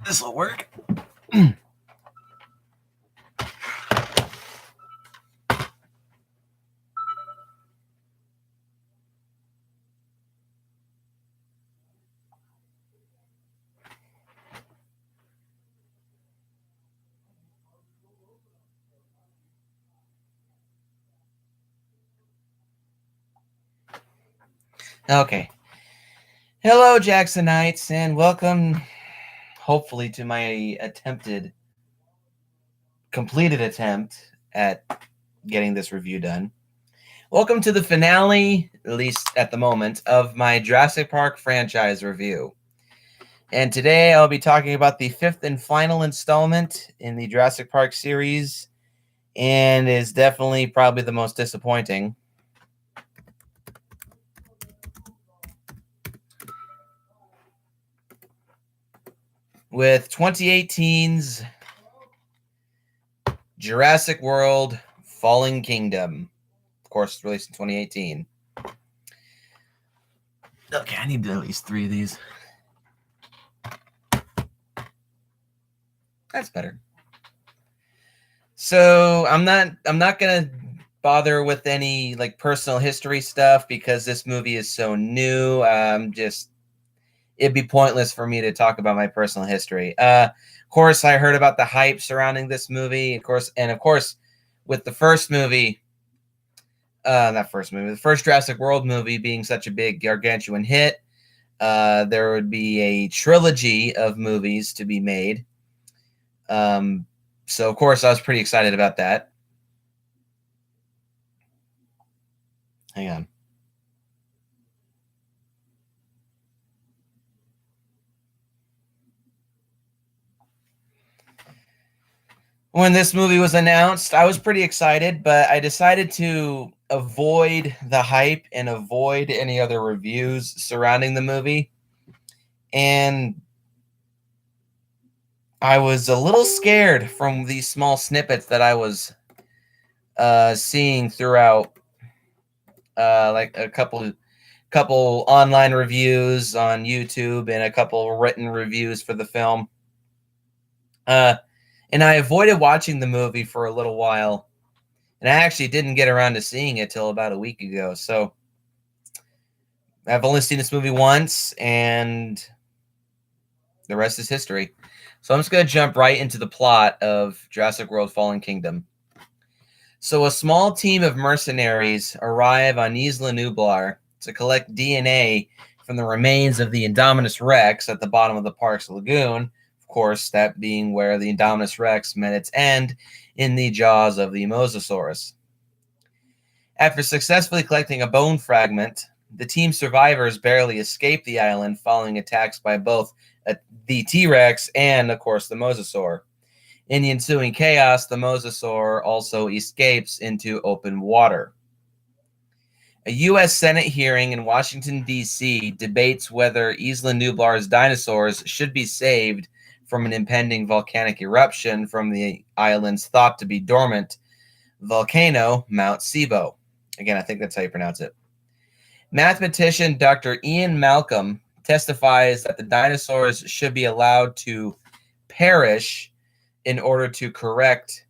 This will work. Okay. Hello, Jacksonites, and welcome, hopefully, to my completed attempt at getting this review done. Welcome to the finale, at least at the moment, of my Jurassic Park franchise review. And today I'll be talking about the fifth and final installment in the Jurassic Park series, and is definitely probably the most disappointing. With 2018's Jurassic World Fallen Kingdom. Of course, released in 2018. Okay, I need at least 3 of these. That's better. So I'm not gonna bother with any like personal history stuff because this movie is so new. It'd be pointless for me to talk about my personal history. Of course, I heard about the hype surrounding this movie. Of course, with the first movie, the first Jurassic World movie being such a big gargantuan hit, there would be a trilogy of movies to be made. So, of course, I was pretty excited about that. Hang on. When this movie was announced, I was pretty excited, but I decided to avoid the hype and avoid any other reviews surrounding the movie. And I was a little scared from these small snippets that I was seeing throughout, like a couple online reviews on YouTube and a couple written reviews for the film. And I avoided watching the movie for a little while, and I actually didn't get around to seeing it till about a week ago. So I've only seen this movie once, and the rest is history. So I'm just going to jump right into the plot of Jurassic World Fallen Kingdom. So a small team of mercenaries arrive on Isla Nublar to collect DNA from the remains of the Indominus Rex at the bottom of the park's lagoon. Of course, that being where the Indominus Rex met its end in the jaws of the Mosasaurus. After successfully collecting a bone fragment, the team's survivors barely escape the island following attacks by both the T-Rex and, of course, the Mosasaur. In the ensuing chaos, the Mosasaur also escapes into open water. A U.S. Senate hearing in Washington, D.C. debates whether Isla Nublar's dinosaurs should be saved from an impending volcanic eruption from the island's thought to be dormant volcano, Mount Sibo. Again, I think that's how you pronounce it. Mathematician Dr. Ian Malcolm testifies that the dinosaurs should be allowed to perish in order to correct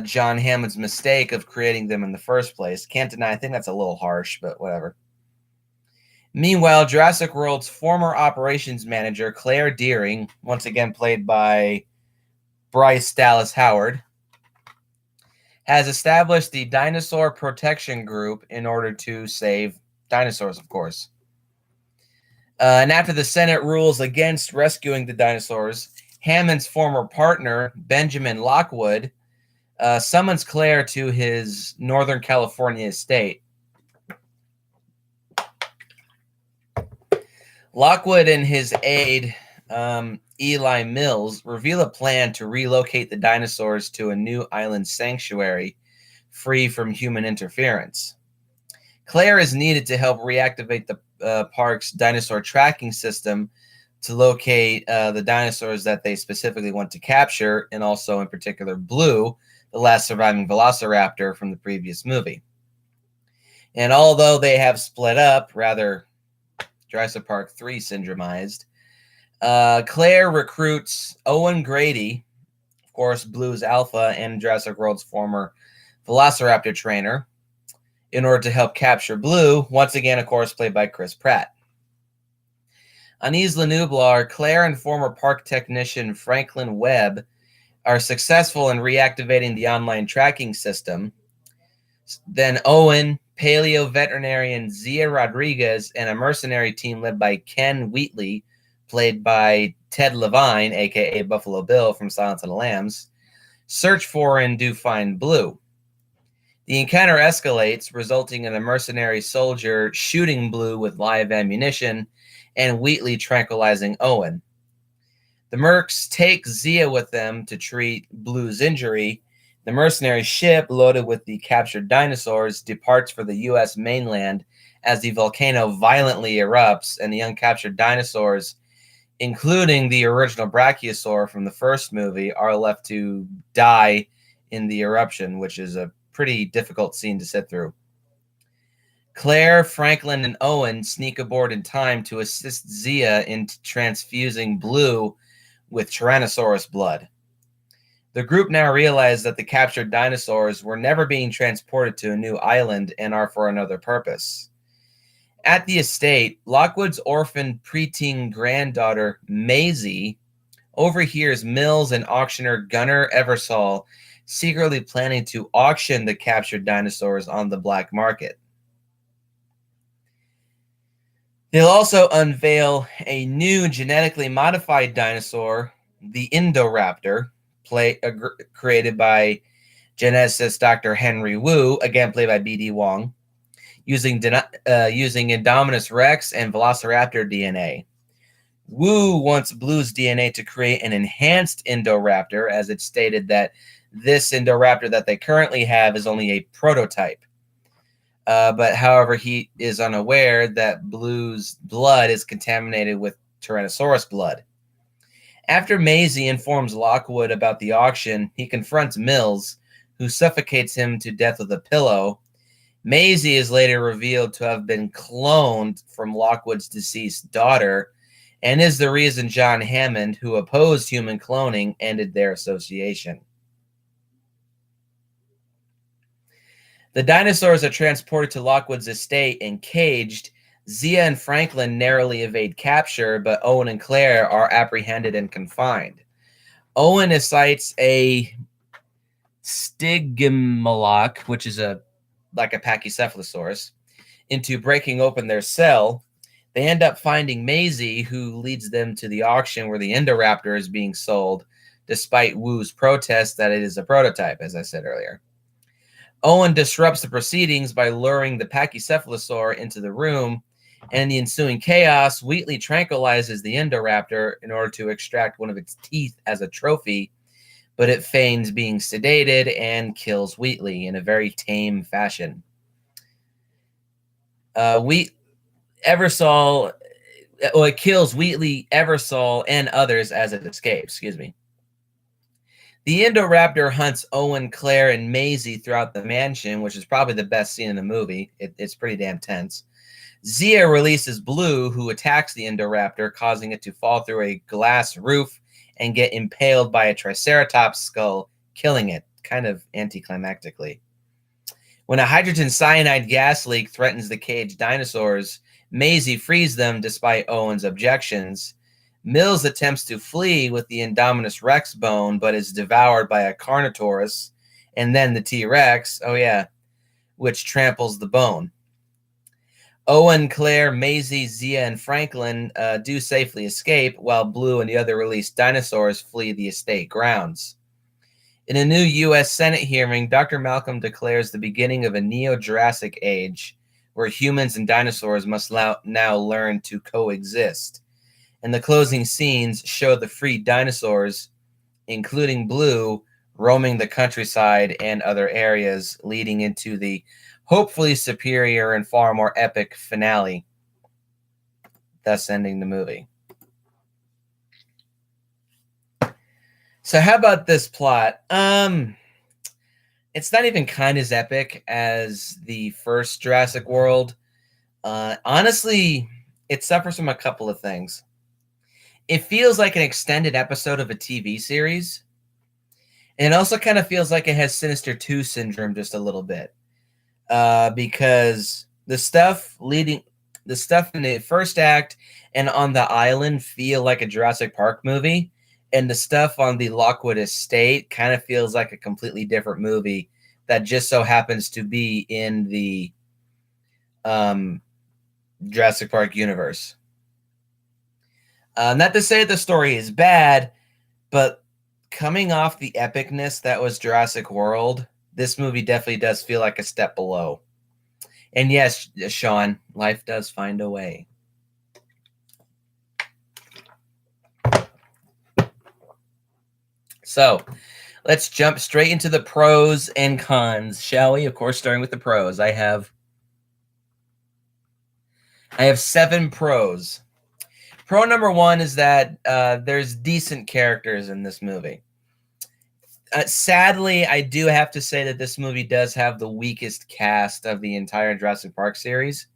John Hammond's mistake of creating them in the first place. Can't deny, I think that's a little harsh, but whatever. Meanwhile, Jurassic World's former operations manager, Claire Deering, once again played by Bryce Dallas Howard, has established the Dinosaur Protection Group in order to save dinosaurs, of course. And after the Senate rules against rescuing the dinosaurs, Hammond's former partner, Benjamin Lockwood, summons Claire to his Northern California estate. Lockwood and his aide, Eli Mills, reveal a plan to relocate the dinosaurs to a new island sanctuary free from human interference. Claire is needed to help reactivate the park's dinosaur tracking system to locate the dinosaurs that they specifically want to capture, and also in particular Blue, the last surviving velociraptor from the previous movie. And although they have split up, rather Jurassic Park 3 syndromized, Claire recruits Owen Grady, of course, Blue's alpha and Jurassic World's former Velociraptor trainer, in order to help capture Blue, once again, of course, played by Chris Pratt. On Isla Nublar, Claire and former park technician Franklin Webb are successful in reactivating the online tracking system. Then Owen, paleo veterinarian Zia Rodriguez, and a mercenary team led by Ken Wheatley, played by Ted Levine, aka Buffalo Bill from Silence of the Lambs, search for and do find Blue. The encounter escalates, resulting in a mercenary soldier shooting Blue with live ammunition and Wheatley tranquilizing Owen. The mercs take Zia with them to treat Blue's injury. The mercenary ship, loaded with the captured dinosaurs, departs for the U.S. mainland as the volcano violently erupts, and the uncaptured dinosaurs, including the original brachiosaur from the first movie, are left to die in the eruption, which is a pretty difficult scene to sit through. Claire, Franklin, and Owen sneak aboard in time to assist Zia in transfusing Blue with Tyrannosaurus blood. The group now realize that the captured dinosaurs were never being transported to a new island and are for another purpose. At the estate, Lockwood's orphaned preteen granddaughter, Maisie, overhears Mills and auctioneer Gunnar Eversole secretly planning to auction the captured dinosaurs on the black market. They'll also unveil a new genetically modified dinosaur, the Indoraptor, created by geneticist Dr. Henry Wu, again played by B.D. Wong, using Indominus Rex and Velociraptor DNA. Wu wants Blue's DNA to create an enhanced Indoraptor, as it's stated that this Indoraptor that they currently have is only a prototype. But however, he is unaware that Blue's blood is contaminated with Tyrannosaurus blood. After Maisie informs Lockwood about the auction, he confronts Mills, who suffocates him to death with a pillow. Maisie is later revealed to have been cloned from Lockwood's deceased daughter, and is the reason John Hammond, who opposed human cloning, ended their association. The dinosaurs are transported to Lockwood's estate and caged. Zia and Franklin narrowly evade capture, but Owen and Claire are apprehended and confined. Owen incites a Stygimoloch, which is like a Pachycephalosaurus, into breaking open their cell. They end up finding Maisie, who leads them to the auction where the Indoraptor is being sold, despite Wu's protest that it is a prototype, as I said earlier. Owen disrupts the proceedings by luring the Pachycephalosaur into the room, and in the ensuing chaos, Wheatley tranquilizes the Indoraptor in order to extract one of its teeth as a trophy, but it feigns being sedated and kills Wheatley in a very tame fashion. It kills Wheatley, Eversole, and others as it escapes. The Indoraptor hunts Owen, Claire, and Maisie throughout the mansion, which is probably the best scene in the movie. It's pretty damn tense. Zia releases Blue, who attacks the Indoraptor, causing it to fall through a glass roof and get impaled by a Triceratops skull, killing it, kind of anticlimactically. When a hydrogen cyanide gas leak threatens the caged dinosaurs, Maisie frees them despite Owen's objections. Mills attempts to flee with the Indominus Rex bone, but is devoured by a Carnotaurus, and then the T-Rex, which tramples the bone. Owen, Claire, Maisie, Zia, and Franklin do safely escape, while Blue and the other released dinosaurs flee the estate grounds. In a new U.S. Senate hearing, Dr. Malcolm declares the beginning of a Neo-Jurassic age, where humans and dinosaurs must now learn to coexist. And the closing scenes show the freed dinosaurs, including Blue, roaming the countryside and other areas, leading into the hopefully superior and far more epic finale, thus ending the movie. So how about this plot? It's not even kind of as epic as the first Jurassic World. Honestly, it suffers from a couple of things. It feels like an extended episode of a TV series. And it also kind of feels like it has Sinister 2 syndrome just a little bit. Because the stuff in the first act and on the island feel like a Jurassic Park movie. And the stuff on the Lockwood Estate kind of feels like a completely different movie that just so happens to be in the Jurassic Park universe. Not to say the story is bad, but coming off the epicness that was Jurassic World, this movie definitely does feel like a step below. And yes, Sean, life does find a way. So let's jump straight into the pros and cons, shall we? Of course, starting with the pros. I have 7 pros. Pro number 1 is that there's decent characters in this movie. Sadly, I do have to say that this movie does have the weakest cast of the entire Jurassic Park series.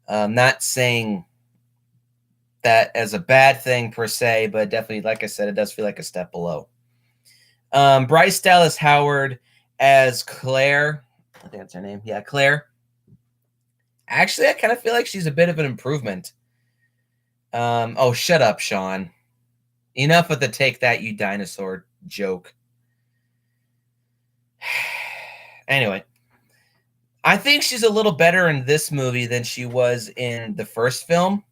Not saying that as a bad thing per se, but definitely, like I said, it does feel like a step below. Bryce Dallas Howard as Claire. I think that's her name. Yeah, Claire. Actually, I kind of feel like she's a bit of an improvement. Oh, shut up, Sean. Enough of the take that, you dinosaur joke. Anyway, I think she's a little better in this movie than she was in the first film.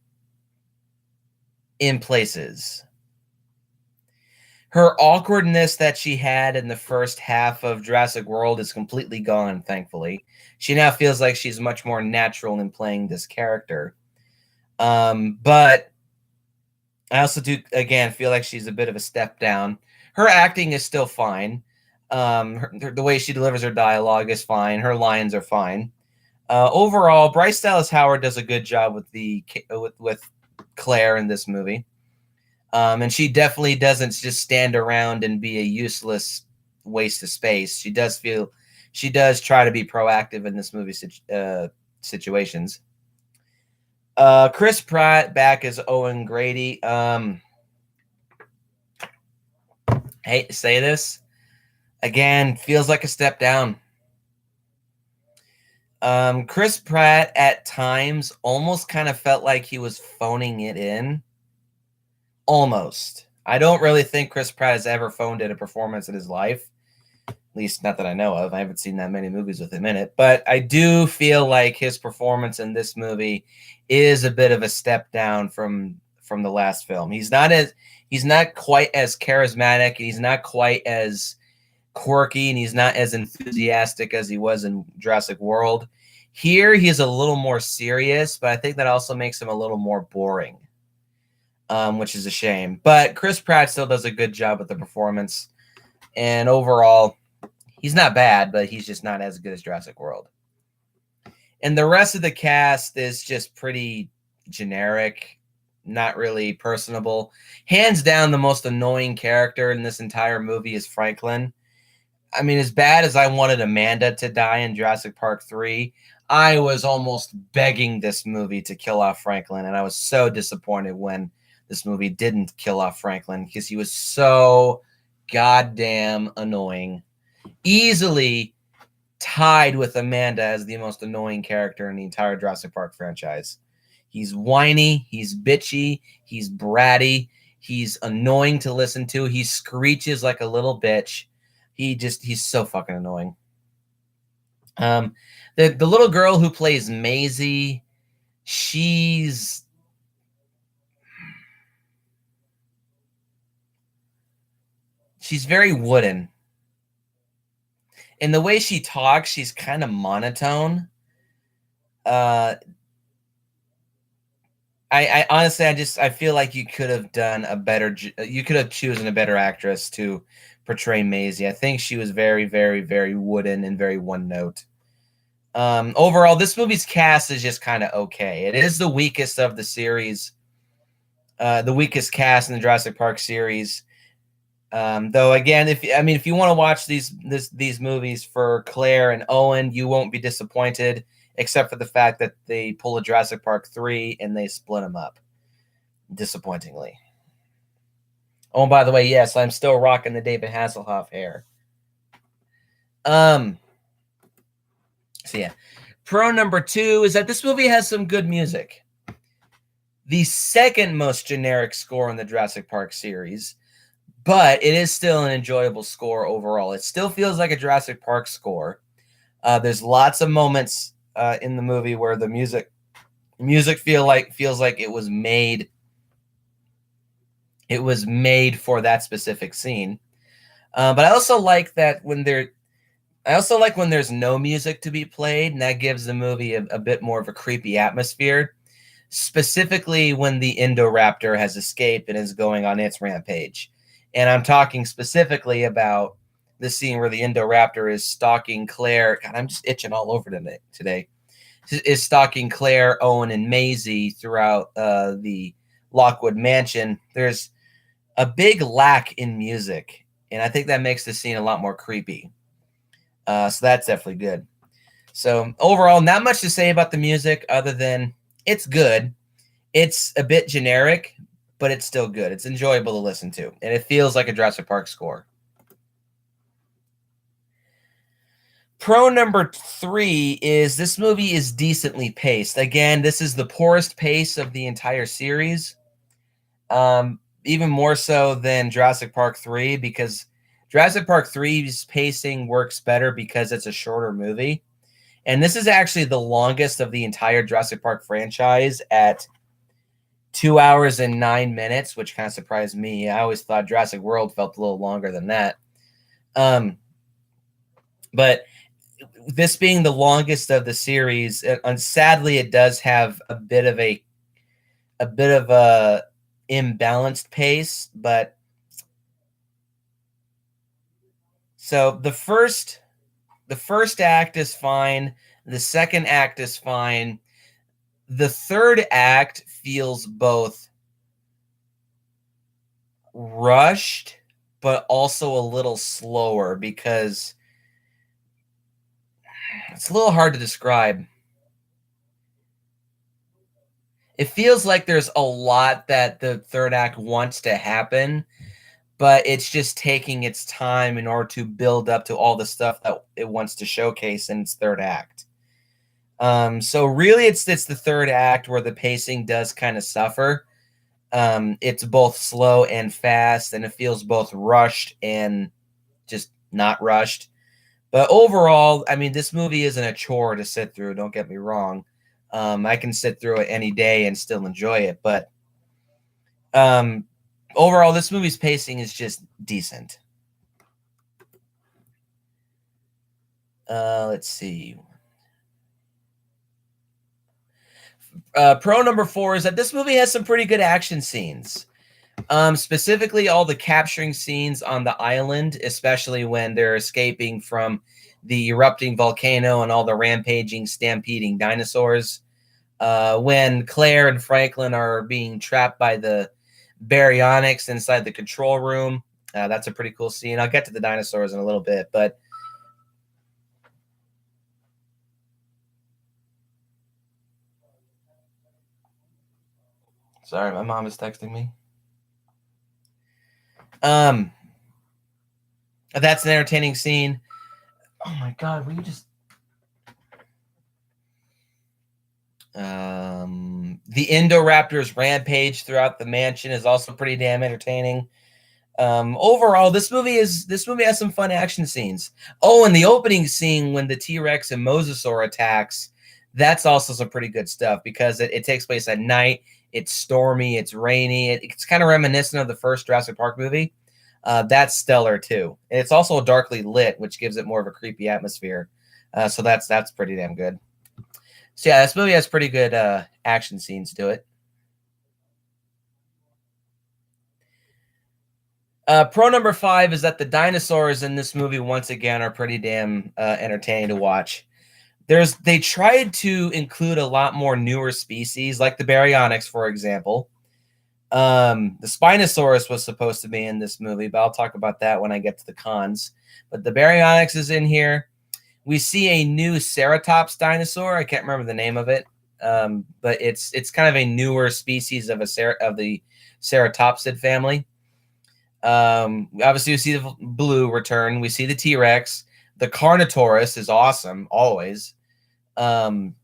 In places. Her awkwardness that she had in the first half of Jurassic World is completely gone, thankfully. She now feels like she's much more natural in playing this character. But I also do, again, feel like she's a bit of a step down. Her acting is still fine. The way she delivers her dialogue is fine. Her lines are fine. Overall, Bryce Dallas Howard does a good job with Claire in this movie. And she definitely doesn't just stand around and be a useless waste of space. She does try to be proactive in this movie situations. Chris Pratt back as Owen Grady. Hate to say this. Again, feels like a step down. Chris Pratt at times almost kind of felt like he was phoning it in. Almost. I don't really think Chris Pratt has ever phoned in a performance in his life. At least not that I know of. I haven't seen that many movies with him in it. But I do feel like his performance in this movie is a bit of a step down from the last film. He's not quite as charismatic. He's not quite as quirky, and he's not as enthusiastic as he was in Jurassic World. Here, he's a little more serious, but I think that also makes him a little more boring, which is a shame. But Chris Pratt still does a good job with the performance, and overall, he's not bad, but he's just not as good as Jurassic World. And the rest of the cast is just pretty generic, not really personable. Hands down, the most annoying character in this entire movie is Franklin. I mean, as bad as I wanted Amanda to die in Jurassic Park 3, I was almost begging this movie to kill off Franklin, and I was so disappointed when this movie didn't kill off Franklin because he was so goddamn annoying. Easily tied with Amanda as the most annoying character in the entire Jurassic Park franchise. He's whiny, he's bitchy, he's bratty, he's annoying to listen to, he screeches like a little bitch. He's so fucking annoying. The little girl who plays Maisie, she's very wooden. And the way she talks, she's kind of monotone. I honestly, I feel like you could have done a better, you could have chosen a better actress to portray Maisie. I think she was very, very, very wooden and very one note. Overall, this movie's cast is just kind of okay. It is the weakest of the series, the weakest cast in the Jurassic Park series. Though again, if you want to watch these movies for Claire and Owen, you won't be disappointed, except for the fact that they pull a Jurassic Park 3 and they split them up, disappointingly. Oh, and by the way, yes, I'm still rocking the David Hasselhoff hair. Um, so yeah. Pro number 2 is that this movie has some good music. The second most generic score in the Jurassic Park series, but it is still an enjoyable score overall. It still feels like a Jurassic Park score. There's lots of moments in the movie where the music feels like it was made. It was made for that specific scene. But I also like that when there. I also like when there's no music to be played, and that gives the movie a bit more of a creepy atmosphere. Specifically, when the Indoraptor has escaped and is going on its rampage, and I'm talking specifically about the scene where the Indoraptor is stalking Claire. God, I'm just itching all over today. Is stalking Claire, Owen, and Maisie throughout the Lockwood Mansion. There's a big lack in music, and I think that makes the scene a lot more creepy. So that's definitely good. So overall, not much to say about the music other than it's good. It's a bit generic, but it's still good. It's enjoyable to listen to, and it feels like a Jurassic Park score. Pro number 3 is this movie is decently paced. Again, this is the poorest pace of the entire series. Even more so than Jurassic Park 3, because Jurassic Park 3's pacing works better because it's a shorter movie. And this is actually the longest of the entire Jurassic Park franchise at 2 hours and 9 minutes, which kind of surprised me. I always thought Jurassic World felt a little longer than that. But this being the longest of the series, and sadly, it does have a bit of a imbalanced pace. But so the first act is fine. The second act is fine. The third act feels both rushed, but also a little slower because it's a little hard to describe. It feels like there's a lot that the third act wants to happen, but it's just taking its time in order to build up to all the stuff that it wants to showcase in its third act. So really, it's the third act where the pacing does kind of suffer. It's both slow and fast, and it feels both rushed and just not rushed. But overall, I mean, this movie isn't a chore to sit through. Don't get me wrong. I can sit through it any day and still enjoy it. But overall, this movie's pacing is just decent. Let's see. Pro number 4 is that this movie has some pretty good action scenes. Specifically, all the capturing scenes on the island, especially when they're escaping from the erupting volcano and all the rampaging, stampeding dinosaurs. When Claire and Franklin are being trapped by the baryonyx inside the control room. That's a pretty cool scene. I'll get to the dinosaurs in a little bit, but sorry, my mom is texting me. That's an entertaining scene. Oh my god, will you just the Indoraptor's rampage throughout the mansion is also pretty damn entertaining. Overall, this movie has some fun action scenes. Oh, and the opening scene when the T-Rex and Mosasaur attacks, that's also some pretty good stuff because it takes place at night. It's stormy, it's rainy. It's kind of reminiscent of the first Jurassic Park movie. That's stellar too. And it's also darkly lit, which gives it more of a creepy atmosphere. So that's pretty damn good. So yeah, this movie has pretty good action scenes to it. Pro number 5 is that the dinosaurs in this movie once again are pretty damn entertaining to watch. They tried to include a lot more newer species, like the baryonyx, for example. The Spinosaurus was supposed to be in this movie, but I'll talk about that when I get to the cons. But the baryonyx is in here. We see a new Ceratops dinosaur. I can't remember the name of it, but it's kind of a newer species of the Ceratopsid family. Obviously, we see the Blue return. We see the T-Rex. The Carnotaurus is awesome, always. Let's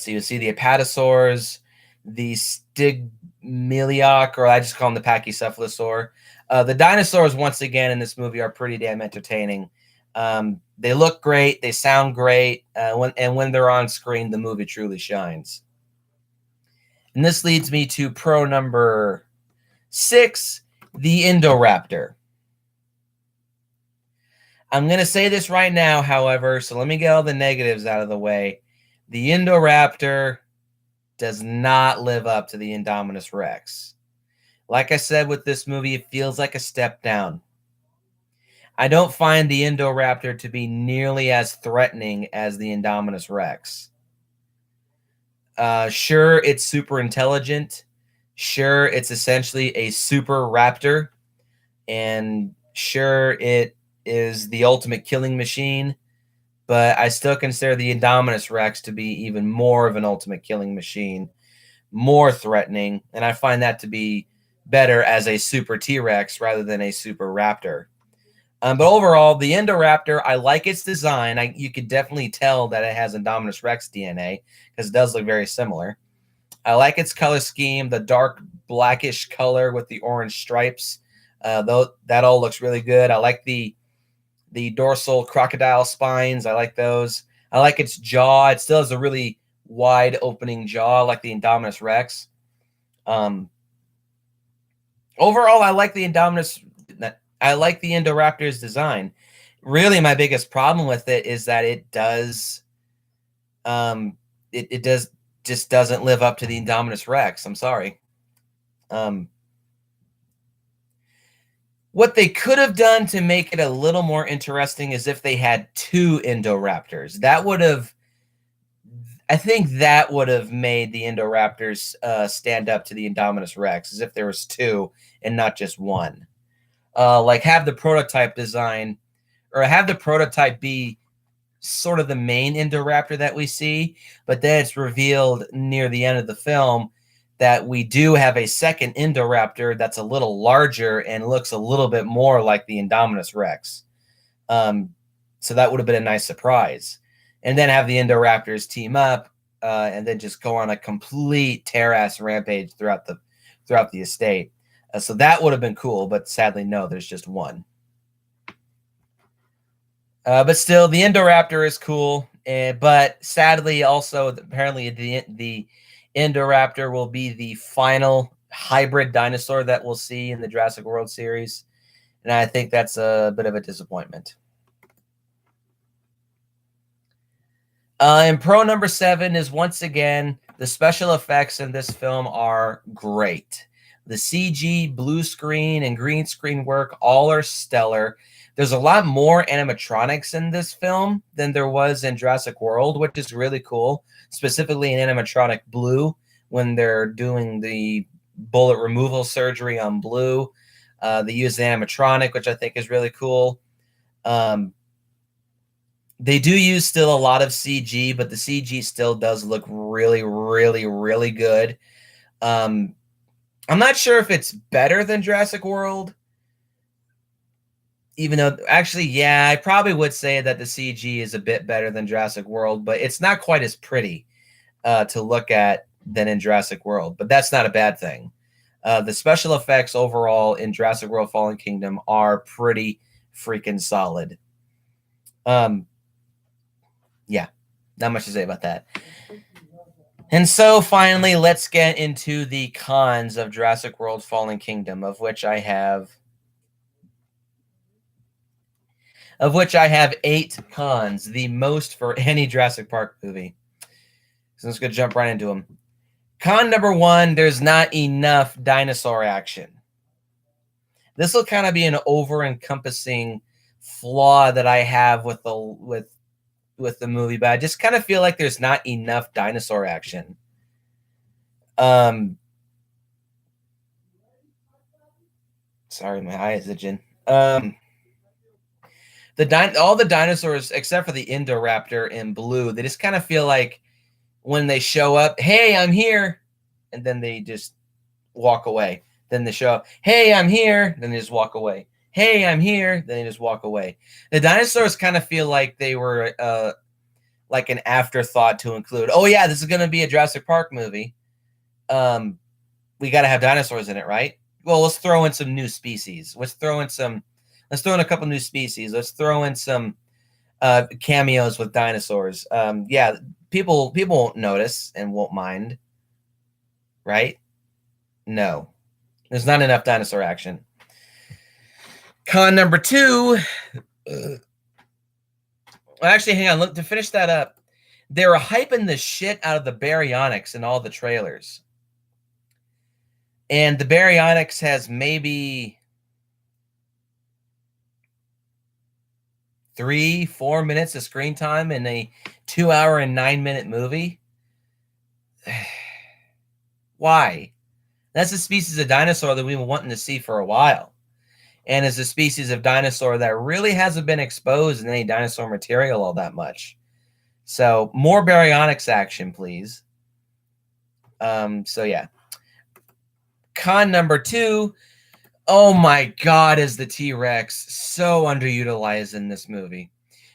see. We see the Apatosaurs, the Stigmiliac, or I just call them the Pachycephalosaur. The dinosaurs, once again, in this movie are pretty damn entertaining. They look great. They sound great. When they're on screen, the movie truly shines. And this leads me to pro number 6, the Indoraptor. I'm going to say this right now, however, so let me get all the negatives out of the way. The Indoraptor does not live up to the Indominus Rex. Like I said with this movie, it feels like a step down. I don't find the Indoraptor to be nearly as threatening as the Indominus Rex. Sure, it's super intelligent. Sure, it's essentially a super raptor. And sure, it is the ultimate killing machine. But I still consider the Indominus Rex to be even more of an ultimate killing machine, more threatening. And I find that to be better as a super T-Rex rather than a super raptor. But overall, the Indoraptor, I like its design. You could definitely tell that it has Indominus Rex DNA because it does look very similar. I like its color scheme, the dark blackish color with the orange stripes. Though that all looks really good. I like the dorsal crocodile spines. I like those. I like its jaw. It still has a really wide opening jaw like the Indominus Rex. Overall, I like the Indoraptor's design. Really, my biggest problem with it is that it just doesn't live up to the Indominus Rex. I'm sorry. What they could have done to make it a little more interesting is if they had 2 Indoraptors. I think that would have made the Indoraptors stand up to the Indominus Rex, as if there was 2 and not just 1. Like have the prototype design, or have the prototype be sort of the main Indoraptor that we see, but then it's revealed near the end of the film that we do have a second Indoraptor that's a little larger and looks a little bit more like the Indominus Rex. So that would have been a nice surprise. And then have the Indoraptors team up and then just go on a complete tear-ass rampage throughout the estate. So that would have been cool, but sadly, no, there's just 1. But still, the Indoraptor is cool. But sadly, also, apparently, the Indoraptor will be the final hybrid dinosaur that we'll see in the Jurassic World series. And I think that's a bit of a disappointment. And pro number 7 is, once again, the special effects in this film are great. The CG, blue screen, and green screen work all are stellar. There's a lot more animatronics in this film than there was in Jurassic World, which is really cool, specifically in animatronic Blue when they're doing the bullet removal surgery on Blue. They use the animatronic, which I think is really cool. They do use still a lot of CG, but the CG still does look really, really, really good. I'm not sure if it's better than Jurassic World, even though, actually, yeah, I probably would say that the CG is a bit better than Jurassic World, but it's not quite as pretty to look at than in Jurassic World, but that's not a bad thing. The special effects overall in Jurassic World Fallen Kingdom are pretty freaking solid. Yeah, not much to say about that. And so finally, let's get into the cons of Jurassic World Fallen Kingdom, of which I have 8 cons, the most for any Jurassic Park movie. So let's go jump right into them. Con number 1, there's not enough dinosaur action. This will kind of be an over-encompassing flaw that I have with the movie, but I just kind of feel like there's not enough dinosaur action. Sorry, my eye is itching. All the dinosaurs except for the Indoraptor in Blue, they just kind of feel like when they show up, hey, I'm here, and then they just walk away. Then they show up, hey, I'm here, then they just walk away. Hey, I'm here, then they just walk away. The dinosaurs kind of feel like they were like an afterthought to include. Oh yeah, this is going to be a Jurassic Park movie. We got to have dinosaurs in it, right? Well, let's throw in some new species. Let's throw in a couple new species. Let's throw in some cameos with dinosaurs. Yeah, people won't notice and won't mind, right? No, there's not enough dinosaur action. Con number 2. Well, actually, hang on. Look, to finish that up, they were hyping the shit out of the baryonyx in all the trailers. And the baryonyx has maybe 3-4 minutes of screen time in a 2-hour and 9-minute movie. Why? That's a species of dinosaur that we've been wanting to see for a while. And is a species of dinosaur that really hasn't been exposed in any dinosaur material all that much. So more baryonyx action, please. So yeah. Con number 2. Oh my God, is the T-Rex so underutilized in this movie.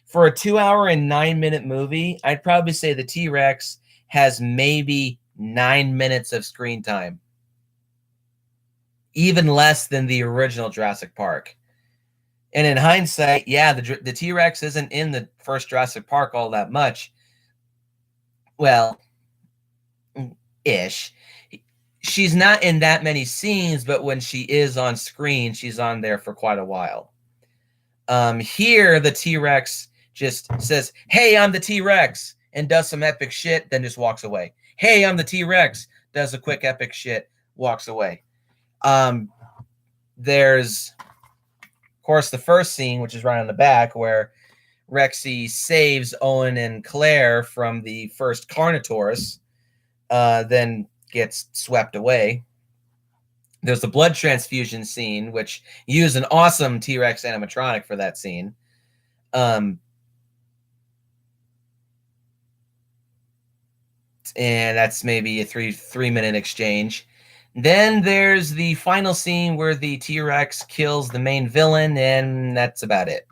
For a 2-hour and 9-minute movie, I'd probably say the T-Rex has maybe 9 minutes of screen time. Even less than the original Jurassic Park. And in hindsight, yeah, the T-Rex isn't in the first Jurassic Park all that much. Well, ish. She's not in that many scenes, but when she is on screen, she's on there for quite a while. Here, the T-Rex just says, hey, I'm the T-Rex, and does some epic shit, then just walks away. Hey, I'm the T-Rex, does a quick epic shit, walks away. There's, of course, the first scene, which is right on the back, where Rexy saves Owen and Claire from the first Carnotaurus, then gets swept away. There's the blood transfusion scene, which used an awesome T-Rex animatronic for that scene. And that's maybe a three-minute exchange. Then there's the final scene where the T-Rex kills the main villain, and that's about it.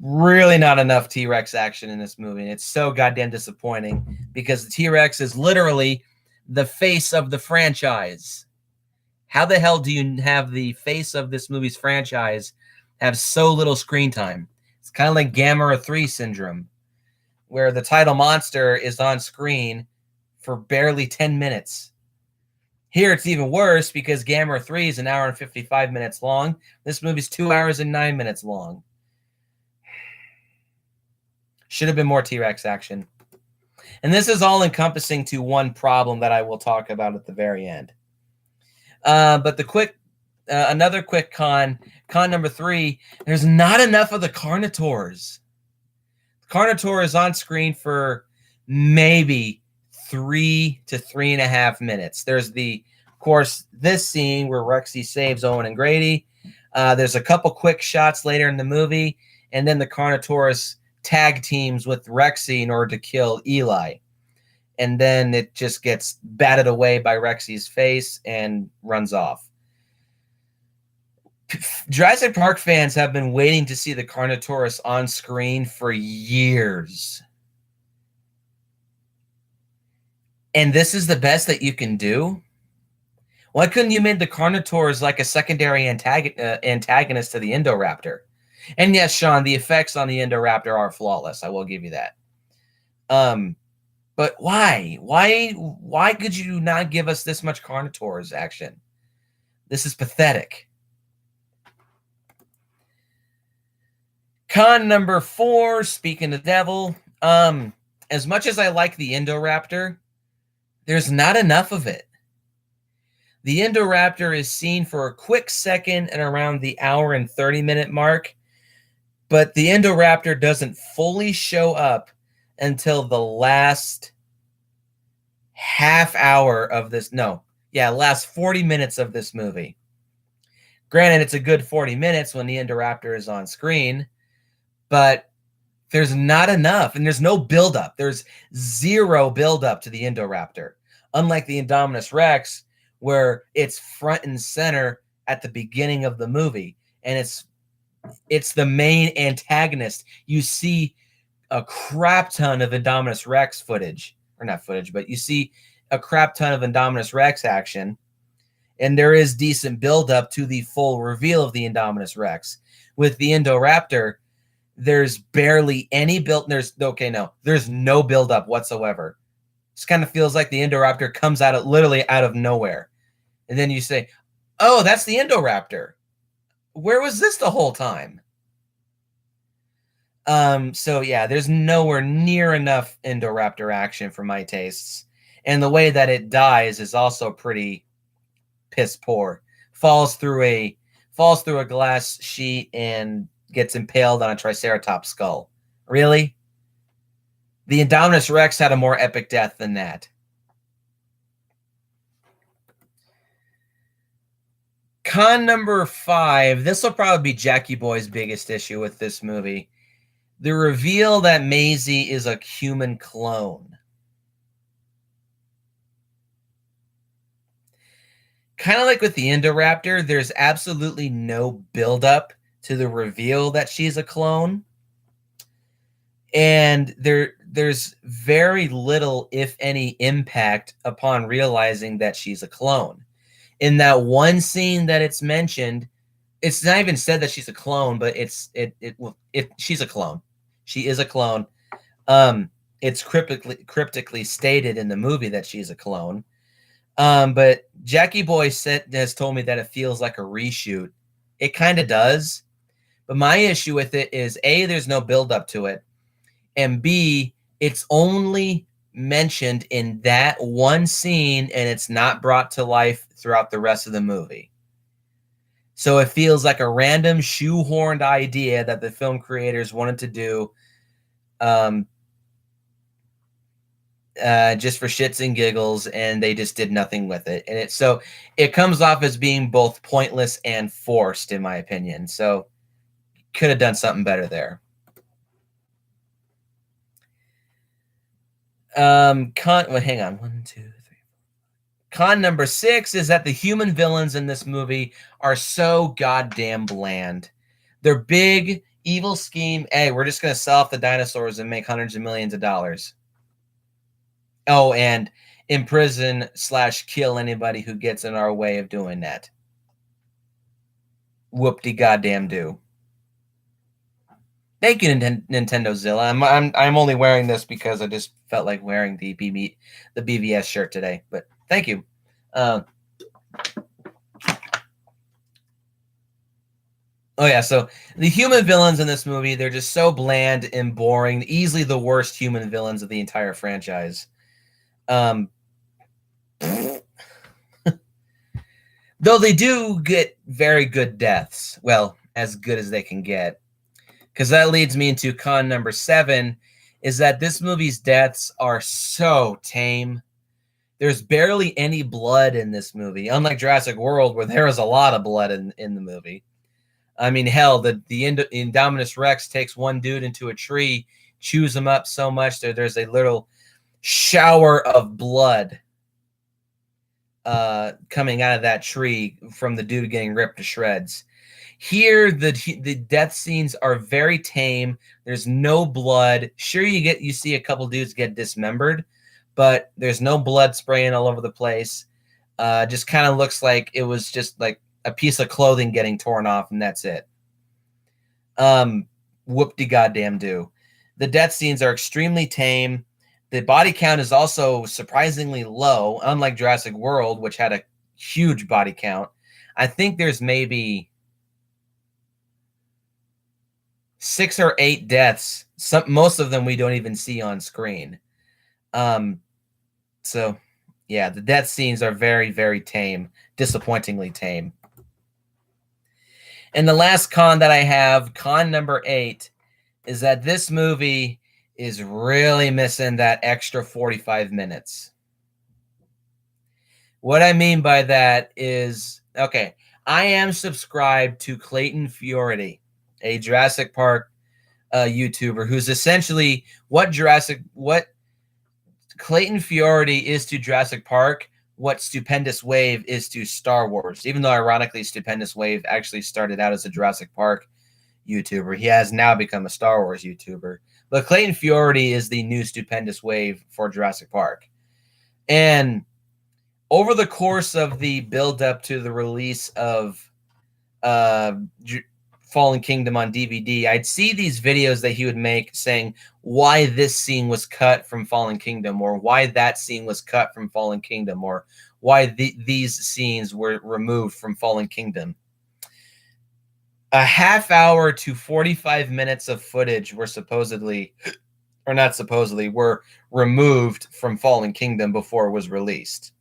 Really not enough T-Rex action in this movie. It's so goddamn disappointing because the T-Rex is literally the face of the franchise. How the hell do you have the face of this movie's franchise have so little screen time? It's kind of like Gamera 3 syndrome, where the title monster is on screen for barely 10 minutes. Here it's even worse because Gamera 3 is 1 hour and 55 minutes long. This movie's 2 hours and 9 minutes long. Should have been more T-Rex action. And this is all encompassing to one problem that I will talk about at the very end. But another quick con number 3, there's not enough of the Carnotaurs. Carnotaur is on screen for maybe 3 to 3.5 minutes. There's of course, this scene where Rexy saves Owen and Grady. There's a couple quick shots later in the movie, and then the Carnotaurus tag teams with Rexy in order to kill Eli. And then it just gets batted away by Rexy's face and runs off. Jurassic Park fans have been waiting to see the Carnotaurus on screen for years. And this is the best that you can do? Why couldn't you make the Carnotaurs like a secondary antagonist to the Indoraptor? And yes, Sean, the effects on the Indoraptor are flawless. I will give you that. But why? Why could you not give us this much Carnotaurs action? This is pathetic. Con number 4, speaking of the devil, as much as I like the Indoraptor, there's not enough of it. The Indoraptor is seen for a quick second and around the 1 hour and 30-minute mark, but the Indoraptor doesn't fully show up until the last half hour of this. Last 40 minutes of this movie. Granted, it's a good 40 minutes when the Indoraptor is on screen, but there's not enough, and there's no buildup. There's zero buildup to the Indoraptor. Unlike the Indominus Rex, where it's front and center at the beginning of the movie, and it's the main antagonist. You see a crap ton of Indominus Rex footage, or not footage, but you see a crap ton of Indominus Rex action, and there is decent buildup to the full reveal of the Indominus Rex. With the Indoraptor, there's barely any build. There's no buildup whatsoever. Just kind of feels like the Indoraptor comes literally out of nowhere, and then you say, "Oh, that's the Indoraptor. Where was this the whole time?" So yeah, there's nowhere near enough Indoraptor action for my tastes, and the way that it dies is also pretty piss poor. Falls through a glass sheet and gets impaled on a Triceratops skull. Really? The Indominus Rex had a more epic death than that. Con number 5. This will probably be Jackie Boy's biggest issue with this movie. The reveal that Maisie is a human clone. Kind of like with the Indoraptor, there's absolutely no buildup to the reveal that she's a clone. And there's very little, if any, impact upon realizing that she's a clone. In that one scene that it's mentioned, it's not even said that she's a clone, but she's a clone. She is a clone. It's cryptically stated in the movie that she's a clone. But Jackie Boy has told me that it feels like a reshoot. It kind of does. But my issue with it is, A, there's no buildup to it. And B, it's only mentioned in that one scene, and it's not brought to life throughout the rest of the movie. So it feels like a random shoehorned idea that the film creators wanted to do just for shits and giggles, and they just did nothing with it. And it comes off as being both pointless and forced, in my opinion. So could have done something better there. Hang on. 1, 2, 3. Con number 6 is that the human villains in this movie are so goddamn bland. Their big evil scheme, hey, we're just going to sell off the dinosaurs and make hundreds of millions of dollars. Oh, and imprison / kill anybody who gets in our way of doing that. Whoop-de-goddamn do. Thank you, Nintendo Zilla. I'm only wearing this because I just felt like wearing the BVS shirt today. But thank you. Oh yeah, so the human villains in this movie, they're just so bland and boring. Easily the worst human villains of the entire franchise. Though they do get very good deaths. Well, as good as they can get. Because that leads me into con number 7, is that this movie's deaths are so tame. There's barely any blood in this movie, unlike Jurassic World, where there is a lot of blood in the movie. I mean, hell, the Indominus Rex takes one dude into a tree, chews him up so much that there's a little shower of blood coming out of that tree from the dude getting ripped to shreds. Here, the death scenes are very tame. There's no blood. Sure, you see a couple dudes get dismembered, but there's no blood spraying all over the place. Just kind of looks like it was just like a piece of clothing getting torn off, and that's it. Whoop-de-goddamn do. The death scenes are extremely tame. The body count is also surprisingly low, unlike Jurassic World, which had a huge body count. I think there's maybe 6 or 8 deaths. Most of them we don't even see on screen. So, yeah, the death scenes are very, very tame. Disappointingly tame. And the last con that I have, con number 8, is that this movie is really missing that extra 45 minutes. What I mean by that is, okay, I am subscribed to Clayton Fiority, a Jurassic Park YouTuber, who's essentially what Clayton Fiority is to Jurassic Park, what Stupendous Wave is to Star Wars. Even though, ironically, Stupendous Wave actually started out as a Jurassic Park YouTuber. He has now become a Star Wars YouTuber. But Clayton Fiority is the new Stupendous Wave for Jurassic Park. And over the course of the build-up to the release of Fallen Kingdom on DVD, I'd see these videos that he would make saying why this scene was cut from Fallen Kingdom, or why that scene was cut from Fallen Kingdom, or why these scenes were removed from Fallen Kingdom. A half hour to 45 minutes of footage were supposedly, or not supposedly, were removed from Fallen Kingdom before it was released,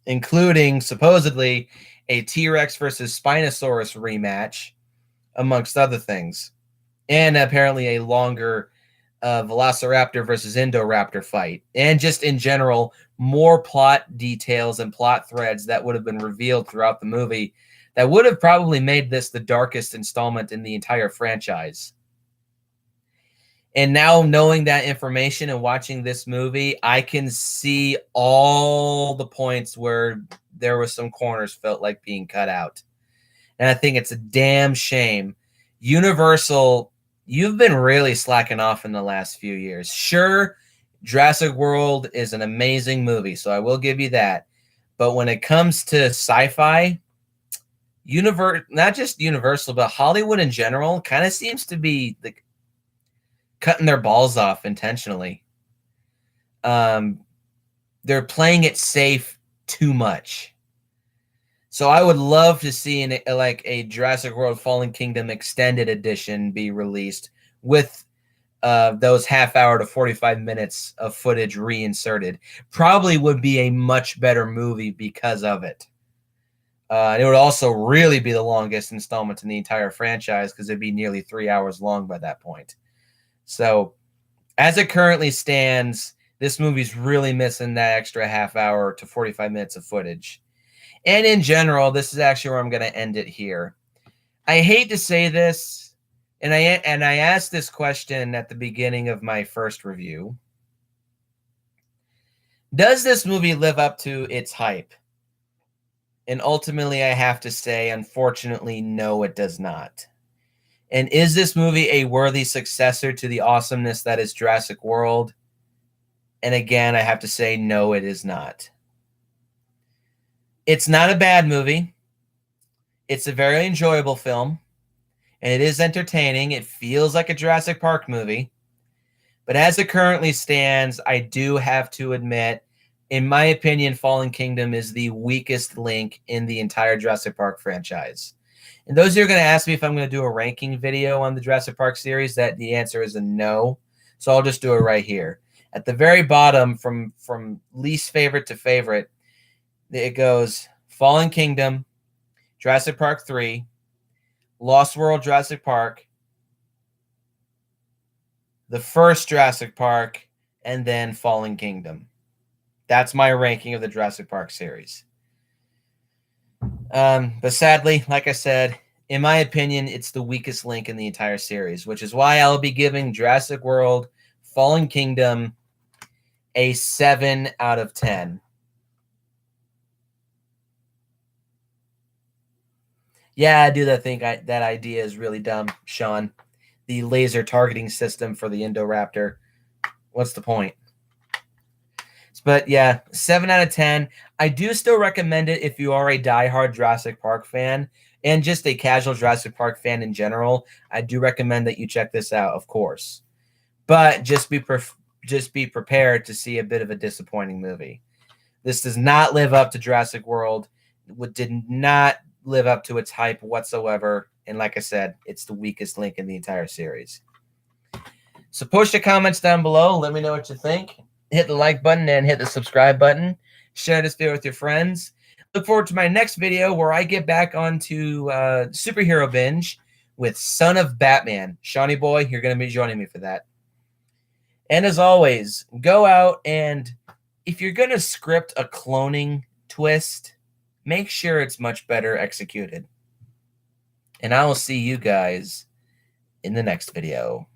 including supposedly a T-Rex versus Spinosaurus rematch, amongst other things, and apparently a longer Velociraptor versus Indoraptor fight, and just in general, more plot details and plot threads that would have been revealed throughout the movie that would have probably made this the darkest installment in the entire franchise. And now, knowing that information and watching this movie, I can see all the points where there was some corners felt like being cut out. And I think it's a damn shame. Universal, you've been really slacking off in the last few years. Sure, Jurassic World is an amazing movie, so I will give you that. But when it comes to sci-fi, not just Universal, but Hollywood in general, kind of seems to be like cutting their balls off intentionally. They're playing it safe too much. So I would love to see like a Jurassic World Fallen Kingdom extended edition be released with those half hour to 45 minutes of footage reinserted. Probably would be a much better movie because of it. It would also really be the longest installment in the entire franchise because it'd be nearly 3 hours long by that point. So as it currently stands, this movie's really missing that extra half hour to 45 minutes of footage. And in general, this is actually where I'm going to end it here. I hate to say this, and I asked this question at the beginning of my first review. Does this movie live up to its hype? And ultimately, I have to say, unfortunately, no, it does not. And is this movie a worthy successor to the awesomeness that is Jurassic World? And again, I have to say, no, it is not. It's not a bad movie. It's a very enjoyable film, and it is entertaining. It feels like a Jurassic Park movie. But as it currently stands, I do have to admit, in my opinion, Fallen Kingdom is the weakest link in the entire Jurassic Park franchise. And those of you are going to ask me if I'm going to do a ranking video on the Jurassic Park series, that the answer is a no. So I'll just do it right here. At the very bottom, from least favorite to favorite, it goes Fallen Kingdom, Jurassic Park 3, Lost World Jurassic Park, the first Jurassic Park, and then Fallen Kingdom. That's my ranking of the Jurassic Park series. But sadly, like I said, in my opinion, it's the weakest link in the entire series, which is why I'll be giving Jurassic World Fallen Kingdom a 7 out of 10. Yeah, I do think that idea is really dumb, Sean. The laser targeting system for the Indoraptor. What's the point? But yeah, 7 out of 10. I do still recommend it if you are a diehard Jurassic Park fan and just a casual Jurassic Park fan in general. I do recommend that you check this out, of course. But just be prepared to see a bit of a disappointing movie. This does not live up to Jurassic World. It did not live up to its hype whatsoever. And like I said, it's the weakest link in the entire series. So post your comments down below. Let me know what you think. Hit the like button and hit the subscribe button. Share this video with your friends. Look forward to my next video where I get back onto superhero binge with Son of Batman. Shawnee boy, you're going to be joining me for that. And as always, go out and if you're going to script a cloning twist, make sure it's much better executed. And I will see you guys in the next video.